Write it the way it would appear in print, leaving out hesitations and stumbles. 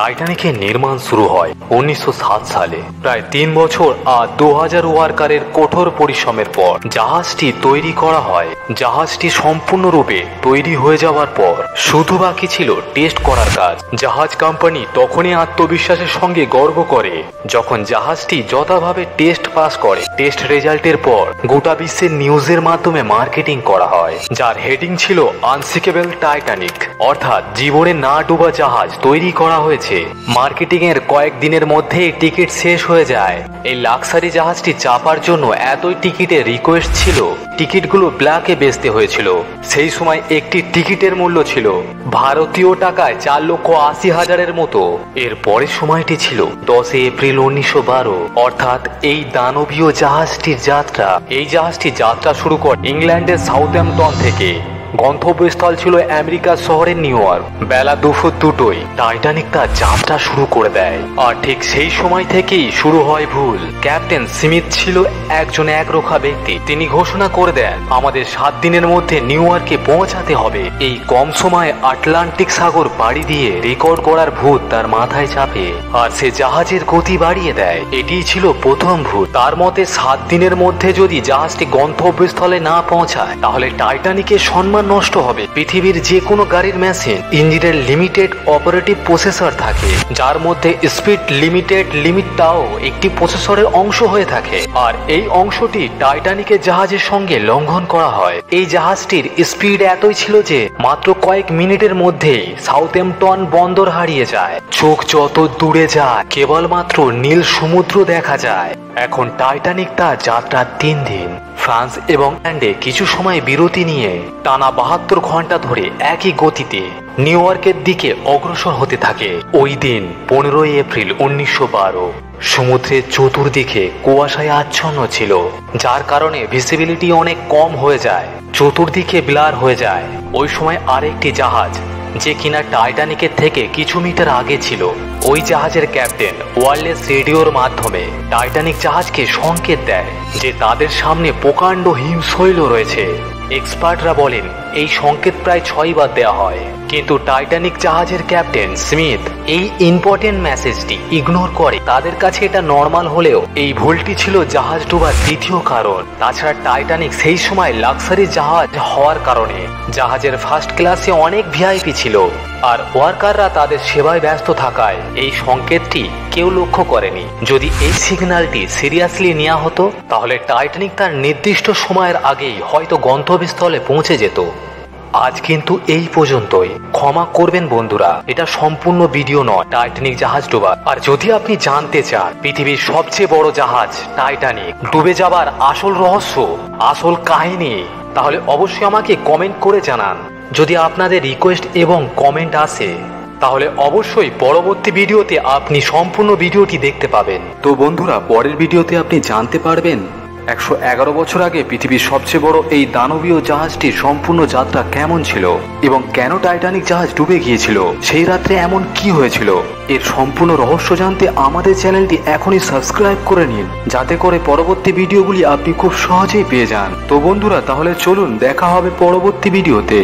টাইটানিকের নির্মাণ শুরু হয় 1907 সালে। প্রায় 3 বছর আর 2000 ওয়ার্কারের কঠোর পরিশ্রমের পর জাহাজটি তৈরি করা হয়। জাহাজটি সম্পূর্ণরূপে তৈরি হয়ে যাওয়ার পর শুধু বাকি ছিল টেস্ট করার কাজ। জাহাজ কোম্পানি তখনই আত্মবিশ্বাসের সঙ্গে গর্ব করে যখন জাহাজটি যথাভাবে টেস্ট পাস করে। টেস্ট রেজাল্টের পর গোটা বিশ্বের নিউজের মাধ্যমে মার্কেটিং করা হয়, যার হেডিং ছিল আনসিকেবল টাইটানিক, অর্থাৎ জীবনে না ডুবা জাহাজ তৈরি করা হয়েছে। মার্কেটিং এর কয়েকদিনের মধ্যেই টিকিট শেষ হয়ে যায়। এই লাক্সারি জাহাজটি চাপার জন্য এতই টিকিটের রিকোয়েস্ট ছিল, টিকিটগুলো ব্ল্যাকে বেচতে হয়েছিল। সেই সময় একটি টিকিটের মূল্য ছিল ভারতীয় টাকায় 4,80,000 মতো। এর পরের সময়টি ছিল 10 এপ্রিল 1912, অর্থাৎ এই দানবীয় জাহাজটির যাত্রা। এই জাহাজটি যাত্রা শুরু করে ইংল্যান্ডের সাউথহ্যাম্পটন থেকে। গন্তব্যস্থল ছিল আমেরিকার শহরের নিউ ইয়র্ক। বেলা দুপুর 2টোয় টাইটানিক তার যাত্রা শুরু করে দেয়। আর ঠিক সেই সময় থেকেই শুরু হয় ভুল। ক্যাপ্টেন স্মিথ ছিল একজন একরোখা ব্যক্তি। তিনি ঘোষণা করে দেন, আমাদের 7 দিনের মধ্যে নিউ ইয়র্কে পৌঁছাতে হবে। এই কম সময়ে আটলান্টিক সাগর পাড়ি দিয়ে রেকর্ড করার ভূত তার মাথায় চাপে, আর সে জাহাজের গতি বাড়িয়ে দেয়। এটিই ছিল প্রথম ভূত। তার মতে 7 দিনের মধ্যে যদি জাহাজটি গন্তব্যস্থলে না পৌঁছায় তাহলে টাইটানিকের সম্মান নষ্ট হবে। পৃথিবীর যে কোনো গাড়ির মেশিন ইঞ্জিনের লিমিটেড অপারেটিভ প্রসেসর থাকে, যার মধ্যে স্পিড লিমিটটাও একটি প্রসেসরের অংশ হয়ে থাকে। আর এই অংশটি টাইটানিকের জাহাজের সঙ্গে লঙ্ঘন করা হয়। এই জাহাজটির স্পিড এতই ছিল যে মাত্র কয়েক মিনিটের মধ্যেই সাউথহ্যাম্পটন বন্দর হারিয়ে যায়। চোখ যত দূরে যায় কেবলমাত্র নীল সমুদ্র দেখা যায়। এখন টাইটানিক তার যাত্রার 3 দিন। ফ্রান্স এবং ইংল্যান্ডে কিছু সময় বিরতি নিয়ে টানা 72 ঘন্টা ধরে একই গতিতে নিউ ইয়র্কের দিকে অগ্রসর হতে থাকে। ওই দিন 15 এপ্রিল 1912। সমুদ্রের চতুর্দিকে কুয়াশায় আচ্ছন্ন ছিল, যার কারণে ভিজিবিলিটি অনেক কম হয়ে যায়, চতুর্দিকে ব্লার হয়ে যায়। ওই সময় আরেকটি জাহাজ, যে কিনা টাইটানিকের থেকে কিছু মিটার আগে ছিল, ওই জাহাজের ক্যাপ্টেন ওয়্যারলেস রেডিওর মাধ্যমে টাইটানিক জাহাজকে সংকেত দেয় যে তাদের সামনে প্রকাণ্ড হিমশৈল রয়েছে। এক্সপার্টরা বলেন এই সংকেত প্রায় 6 বার দেওয়া হয়, কিন্তু টাইটানিক জাহাজের ক্যাপ্টেন স্মিথ এই ইম্পর্টেন্ট মেসেজটি ইগনোর করে। তাদের কাছে এটা নর্মাল হলেও এই ভুলটি ছিল জাহাজ ডুবার দ্বিতীয় কারণ। তাছাড়া টাইটানিক সেই সময় লাক্সারি জাহাজ হওয়ার কারণে জাহাজের ফার্স্ট ক্লাসে অনেক ভিআইপি ছিল, আর ওয়ার্কাররা তাদের সেবায় ব্যস্ত থাকায় এই সংকেতটি কেউ লক্ষ্য করেনি। যদি এই সিগন্যালটি সিরিয়াসলি নেওয়া হতো তাহলে টাইটানিক তার নির্দিষ্ট সময়ের আগেই হয়তো গন্তব্যস্থলে পৌঁছে যেত। আজ কিন্তু এই পর্যন্তই। ক্ষমা করবেন বন্ধুরা, এটা সম্পূর্ণ ভিডিও নয় টাইটানিক জাহাজ ডোবা। আর যদি আপনি জানতে চান পৃথিবীর সবচেয়ে বড় জাহাজ টাইটানিক ডুবে যাবার আসল রহস্য, আসল কাহিনী, তাহলে অবশ্যই আমাকে কমেন্ট করে জানান। যদি আপনাদের রিকোয়েস্ট এবং কমেন্ট আসে তাহলে অবশ্যই পরবর্তী ভিডিওতে আপনি সম্পূর্ণ ভিডিওটি দেখতে পাবেন। তো বন্ধুরা, পরের ভিডিওতে আপনি জানতে পারবেন 111 বছর আগে পৃথিবীর সবচেয়ে বড় এই দানবীয় জাহাজটির সম্পূর্ণ যাত্রা কেমন ছিল এবং কেন টাইটানিক জাহাজ ডুবে গিয়েছিল, সেই রাত্রে এমন কি হয়েছিল। এর সম্পূর্ণ রহস্য জানতে আমাদের চ্যানেলটি এখনই সাবস্ক্রাইব করে নিন, যাতে করে পরবর্তী ভিডিওগুলি আপনি খুব সহজেই পেয়ে যান। তো বন্ধুরা, তাহলে চলুন দেখা হবে পরবর্তী ভিডিওতে।